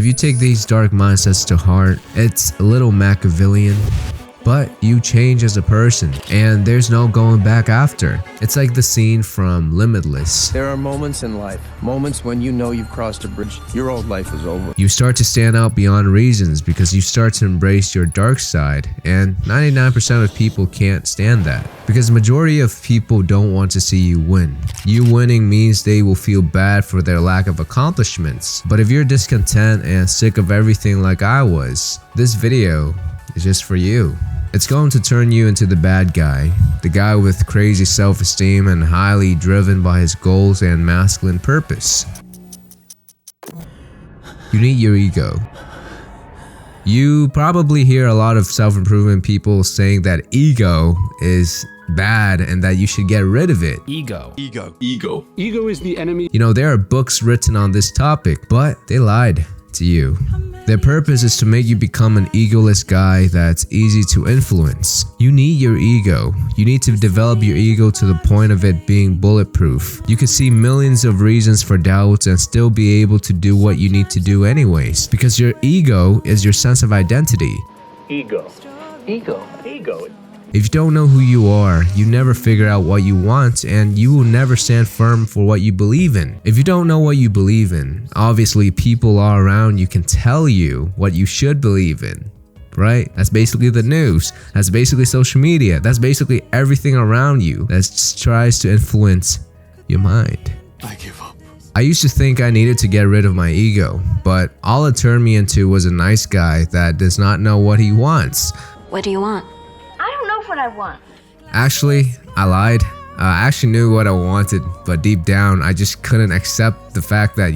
If you take these dark mindsets to heart, it's a little Machiavellian, but you change as a person and there's no going back after. It's like the scene from Limitless. There are moments in life, moments when you know you've crossed a bridge, your old life is over. You start to stand out beyond reasons because you start to embrace your dark side, and 99% of people can't stand that because the majority of people don't want to see you win. You winning means they will feel bad for their lack of accomplishments. But if you're discontent and sick of everything like I was, this video is just for you. It's going to turn you into the bad guy, the guy with crazy self-esteem and highly driven by his goals and masculine purpose. You need your ego. You probably hear a lot of self-improvement people saying that ego is bad and that you should get rid of it. Ego is the enemy. You know, there are books written on this topic, but they lied to you. Their purpose is to make you become an egoless guy that's easy to influence. You need your ego. You need to develop your ego to the point of it being bulletproof. You can see millions of reasons for doubts and still be able to do what you need to do anyways, because your ego is your sense of identity. Ego. If you don't know who you are, you never figure out what you want, and you will never stand firm for what you believe in. If you don't know what you believe in, obviously people all around you can tell you what you should believe in, right? That's basically the news. That's basically social media. That's basically everything around you that tries to influence your mind. I give up. I used to think I needed to get rid of my ego, but all it turned me into was a nice guy that does not know what he wants. What do you want? What I want. Actually, I lied. I actually knew what I wanted, but deep down, I just couldn't accept the fact that,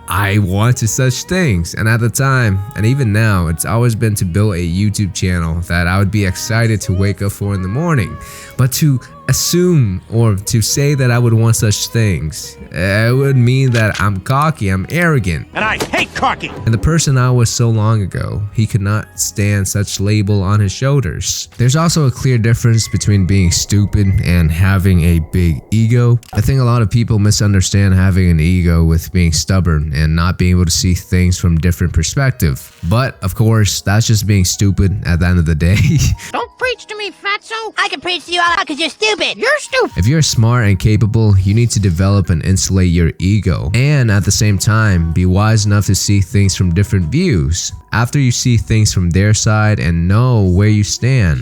I wanted such things. And at the time, and even now, it's always been to build a YouTube channel that I would be excited to wake up for in the morning. But to assume or to say that I would want such things, it would mean that I'm cocky, I'm arrogant. And I hate cocky. And the person I was so long ago, he could not stand such label on his shoulders. There's also a clear difference between being stupid and having a big ego. I think a lot of people misunderstand having an ego with being stubborn and not being able to see things from different perspective. But of course, that's just being stupid at the end of the day. Don't preach to me, fatso. I can preach to you all because you're stupid. You're stupid. If you're smart and capable, you need to develop and insulate your ego, and at the same time, be wise enough to see things from different views. After you see things from their side and know where you stand,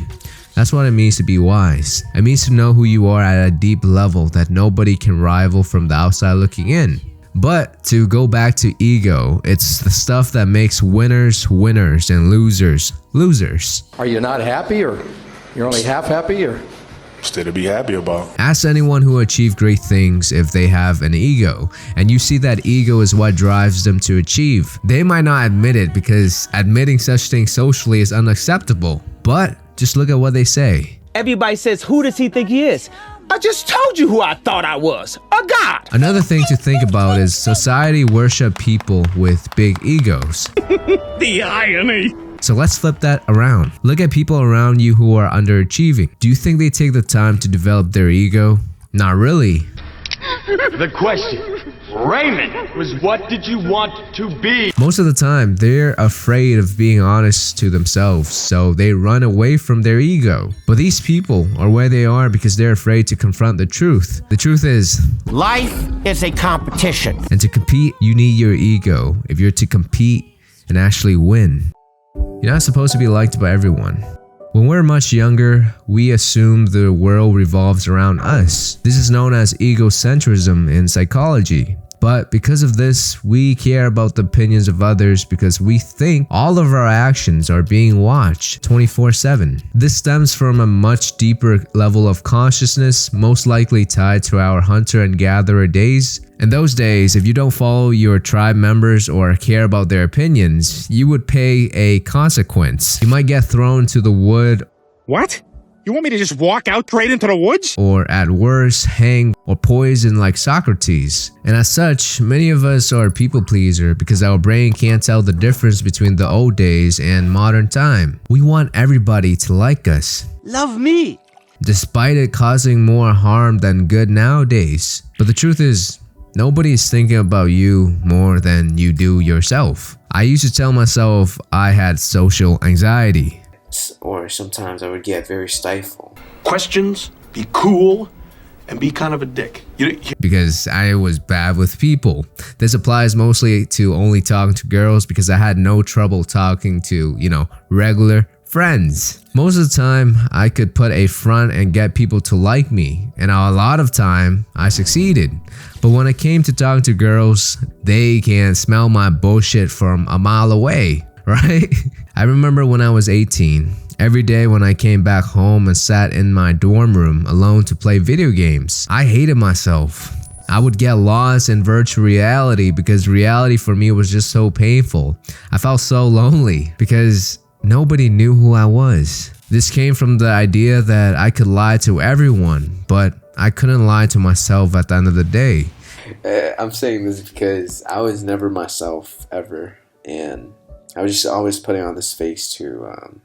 that's what it means to be wise. It means to know who you are at a deep level that nobody can rival from the outside looking in. But to go back to ego, it's the stuff that makes winners winners and losers losers. Are you not happy, or you're only half happy, or? Still to be happy about. Ask anyone who achieved great things if they have an ego, and you see that ego is what drives them to achieve. They might not admit it because admitting such things socially is unacceptable, but just look at what they say. Everybody says, who does he think he is? I just told you who I thought I was, a god. Another thing to think about is society worship people with big egos. The irony. So let's flip that around. Look at people around you who are underachieving. Do you think they take the time to develop their ego? Not really. The question, Raymond, was what did you want to be? Most of the time, they're afraid of being honest to themselves, so they run away from their ego. But these people are where they are because they're afraid to confront the truth. The truth is, Life is a competition. And to compete, you need your ego if you're to compete and actually win. You're not supposed to be liked by everyone. When we're much younger, we assume the world revolves around us. This is known as egocentrism in psychology. But because of this, we care about the opinions of others because we think all of our actions are being watched 24/7. This stems from a much deeper level of consciousness, most likely tied to our hunter and gatherer days. In those days, if you don't follow your tribe members or care about their opinions, you would pay a consequence. You might get thrown to the wood. What? You want me to just walk out straight into the woods? Or at worst, hang or poison like Socrates. And as such, many of us are people pleaser because our brain can't tell the difference between the old days and modern time. We want everybody to like us. Love me. Despite it causing more harm than good nowadays. But the truth is, Nobody's thinking about you more than you do yourself. I used to tell myself I had social anxiety. Or sometimes I would get very stifled. Questions, be cool, and be kind of a dick. Because I was bad with people. This applies mostly to only talking to girls because I had no trouble talking to, regular friends. Most of the time, I could put a front and get people to like me, and a lot of time, I succeeded. But when it came to talking to girls, they can smell my bullshit from a mile away, right? I remember when I was 18, every day when I came back home and sat in my dorm room alone to play video games, I hated myself. I would get lost in virtual reality because reality for me was just so painful. I felt so lonely because nobody knew who I was. This came from the idea that I could lie to everyone, but I couldn't lie to myself at the end of the day. I'm saying this because I was never myself ever, and I was just always putting on this face to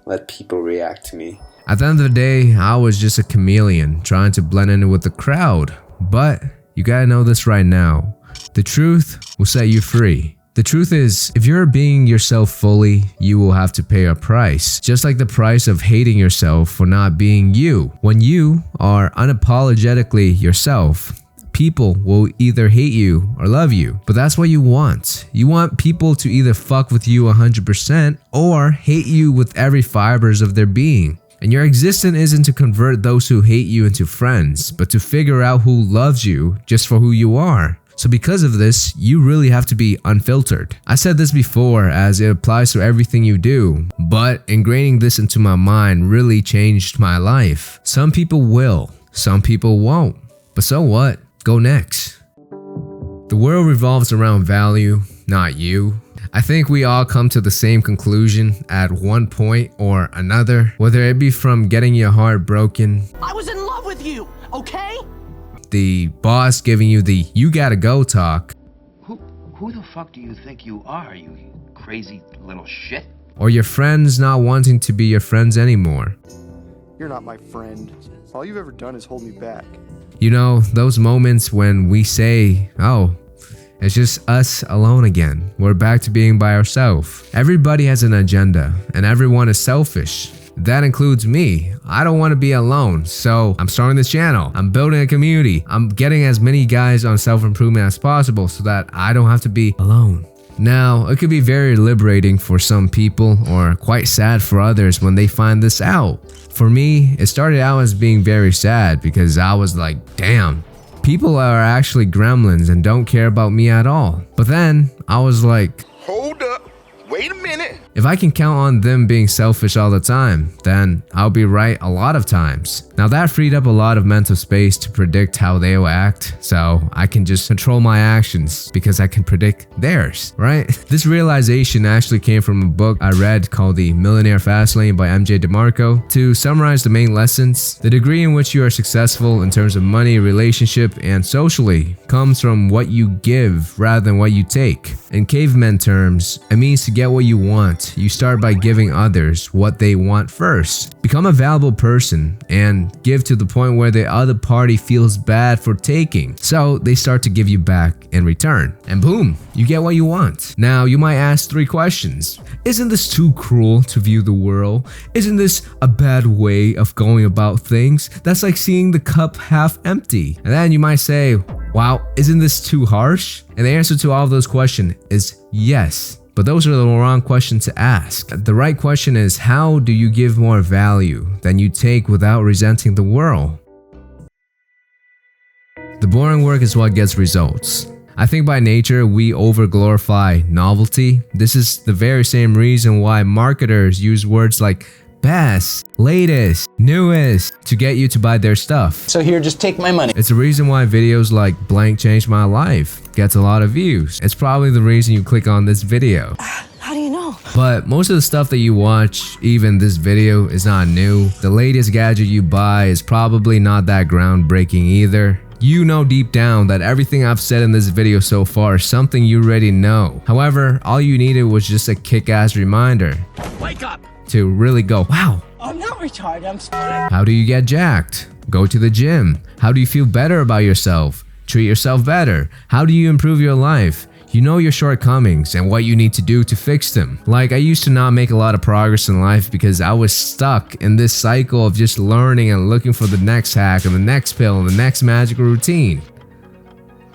let people react to me. At the end of the day, I was just a chameleon trying to blend in with the crowd. But you gotta know this right now. The truth will set you free. The truth is, if you're being yourself fully, you will have to pay a price. Just like the price of hating yourself for not being you. When you are unapologetically yourself, people will either hate you or love you. But that's what you want. You want people to either fuck with you 100% or hate you with every fibers of their being. And your existence isn't to convert those who hate you into friends, but to figure out who loves you just for who you are. So because of this, you really have to be unfiltered. I said this before as it applies to everything you do, but ingraining this into my mind really changed my life. Some people will, some people won't. But so what? Go next. The world revolves around value, not you. I think we all come to the same conclusion at one point or another, whether it be from getting your heart broken, I was in love with you, okay? the boss giving you the "you gotta go" talk, Who the fuck do you think you are, you crazy little shit? or your friends not wanting to be your friends anymore. You're not my friend. All you've ever done is hold me back. You know, those moments when we say, oh, it's just us alone again. We're back to being by ourselves. Everybody has an agenda, and everyone is selfish. That includes me. I don't want to be alone, so I'm starting this channel. I'm building a community. I'm getting as many guys on self-improvement as possible so that I don't have to be alone. Now, it could be very liberating for some people or quite sad for others when they find this out. For me, it started out as being very sad because I was like, damn, people are actually gremlins and don't care about me at all. But then I was like, hold up, wait a minute. If I can count on them being selfish all the time, then I'll be right a lot of times. Now that freed up a lot of mental space to predict how they will act, so I can just control my actions because I can predict theirs, right? This realization actually came from a book I read called The Millionaire Fastlane by MJ DeMarco. To summarize the main lessons, the degree in which you are successful in terms of money, relationship, and socially comes from what you give rather than what you take. In caveman terms, it means to get what you want. You start by giving others what they want first. Become a valuable person and give to the point where the other party feels bad for taking. So they start to give you back in return. And boom, you get what you want. Now you might ask 3 questions. Isn't this too cruel to view the world? Isn't this a bad way of going about things? That's like seeing the cup half empty. And then you might say, wow, isn't this too harsh? And the answer to all of those questions is yes. But those are the wrong questions to ask. The right question is, how do you give more value than you take without resenting the world? The boring work is what gets results. I think by nature, we over-glorify novelty. This is the very same reason why marketers use words like best, latest, newest to get you to buy their stuff. So here, just take my money. It's the reason why videos like blank changed my life gets a lot of views. It's probably the reason you click on this video. How do you know? But most of the stuff that you watch, even this video, is not new. The latest gadget you buy is probably not that groundbreaking either. You know deep down that everything I've said in this video so far is something you already know. However, all you needed was just a kick-ass reminder. Wake up! To really go, wow. I'm not retarded, I'm sorry. How do you get jacked? Go to the gym. How do you feel better about yourself? treat yourself better? How do you improve your life? You know your shortcomings and what you need to do to fix them. Like, I used to not make a lot of progress in life because I was stuck in this cycle of just learning and looking for the next hack and the next pill and the next magical routine.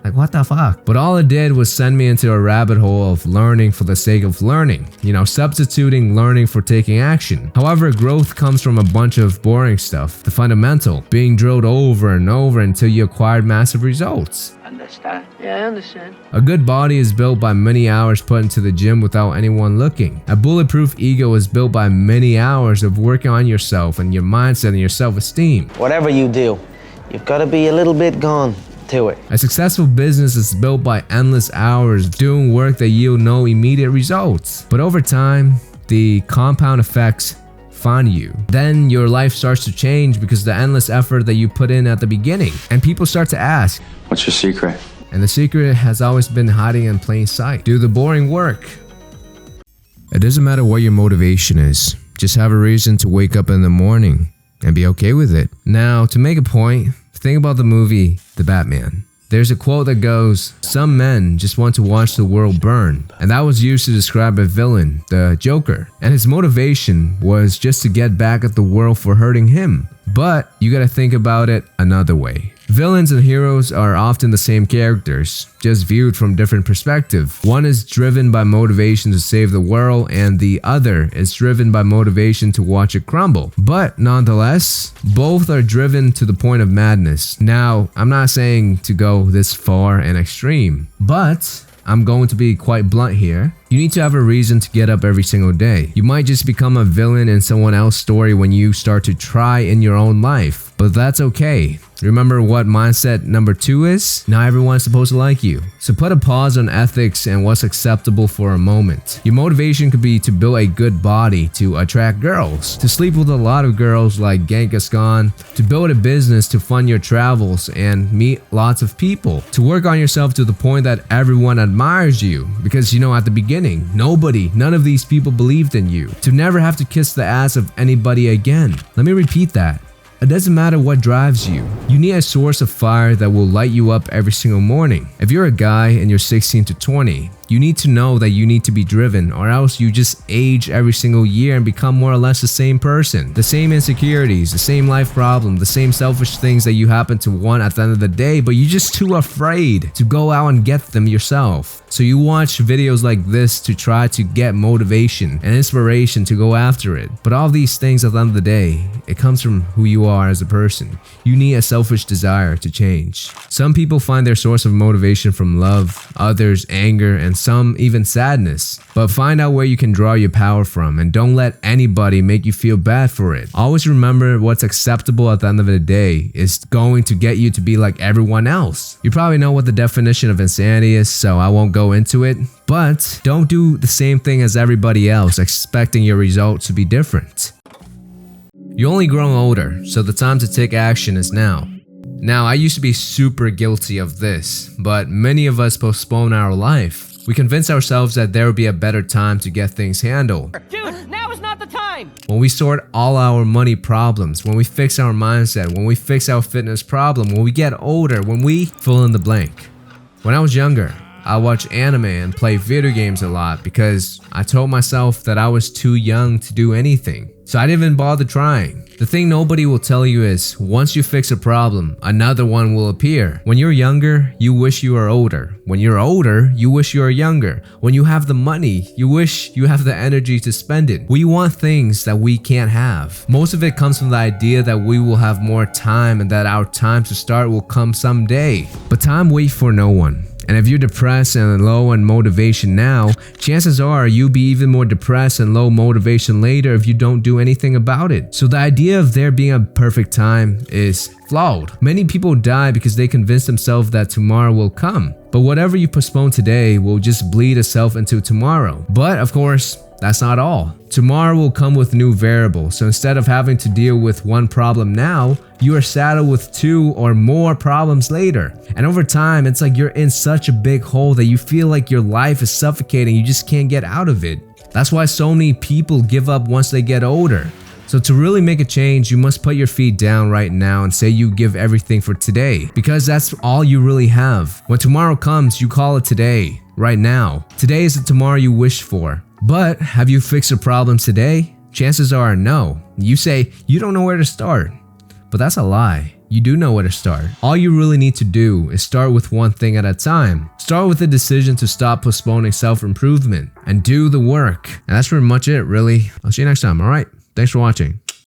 Like, what the fuck? But all it did was send me into a rabbit hole of learning for the sake of learning. You know, substituting learning for taking action. However, growth comes from a bunch of boring stuff. The fundamental, being drilled over and over until you acquired massive results. Understand? Yeah, I understand. A good body is built by many hours put into the gym without anyone looking. A bulletproof ego is built by many hours of working on yourself and your mindset and your self-esteem. Whatever you do, you've got to be a little bit gone to it. A successful business is built by endless hours of doing work that yield no immediate results. But over time, the compound effects find you. Then your life starts to change because of the endless effort that you put in at the beginning. And people start to ask, what's your secret? And the secret has always been hiding in plain sight. Do the boring work. It doesn't matter what your motivation is. Just have a reason to wake up in the morning and be okay with it. Now, to make a point, think about the movie The Batman. There's a quote that goes, "Some men just want to watch the world burn." And that was used to describe a villain, the Joker. And his motivation was just to get back at the world for hurting him. But you gotta think about it another way. Villains and heroes are often the same characters, just viewed from different perspectives. One is driven by motivation to save the world, and the other is driven by motivation to watch it crumble. But nonetheless, both are driven to the point of madness. Now, I'm not saying to go this far and extreme, but I'm going to be quite blunt here. You need to have a reason to get up every single day. You might just become a villain in someone else's story when you start to try in your own life, but that's okay. Remember what mindset number 2 is? Not everyone's supposed to like you. So put a pause on ethics and what's acceptable for a moment. Your motivation could be to build a good body, to attract girls, to sleep with a lot of girls like Genghis Khan, to build a business to fund your travels and meet lots of people, to work on yourself to the point that everyone admires you. Because you know, at the beginning, none of these people believed in you. To never have to kiss the ass of anybody again. Let me repeat that. It doesn't matter what drives you. You need a source of fire that will light you up every single morning. If you're a guy and you're 16 to 20, you need to know that you need to be driven, or else you just age every single year and become more or less the same person. The same insecurities, the same life problems, the same selfish things that you happen to want at the end of the day, but you're just too afraid to go out and get them yourself. So you watch videos like this to try to get motivation and inspiration to go after it. But all these things at the end of the day, it comes from who you are as a person. You need a selfish desire to change. Some people find their source of motivation from love, others anger, and some even sadness. But find out where you can draw your power from, and don't let anybody make you feel bad for it. Always remember what's acceptable at the end of the day is going to get you to be like everyone else. You probably know what the definition of insanity is, so I won't go into it. But don't do the same thing as everybody else, expecting your results to be different. You only grow older, so the time to take action is now. Now, I used to be super guilty of this, but many of us postpone our life. We convince ourselves that there will be a better time to get things handled. Dude, now is not the time! When we sort all our money problems, when we fix our mindset, when we fix our fitness problem, when we get older, when we fill in the blank. When I was younger, I watched anime and played video games a lot because I told myself that I was too young to do anything. So I didn't even bother trying. The thing nobody will tell you is, once you fix a problem, another one will appear. When you're younger, you wish you were older. When you're older, you wish you were younger. When you have the money, you wish you have the energy to spend it. We want things that we can't have. Most of it comes from the idea that we will have more time and that our time to start will come someday. But time waits for no one. And if you're depressed and low on motivation now, chances are you'll be even more depressed and low motivation later if you don't do anything about it. So the idea of there being a perfect time is flawed. Many people die because they convince themselves that tomorrow will come. But whatever you postpone today will just bleed itself into tomorrow. But of course, that's not all. Tomorrow will come with new variables, so instead of having to deal with one problem now, you are saddled with 2 or more problems later. And over time, it's like you're in such a big hole that you feel like your life is suffocating, you just can't get out of it. That's why so many people give up once they get older. So to really make a change, you must put your feet down right now and say you give everything for today, because that's all you really have. When tomorrow comes, you call it today, right now. Today is the tomorrow you wish for. But have you fixed the problems today? Chances are no. You say you don't know where to start, but that's a lie. You do know where to start. All you really need to do is start with one thing at a time. Start with the decision to stop postponing self-improvement and do the work. And that's pretty much it, really. I'll see you next time, alright? Thanks for watching.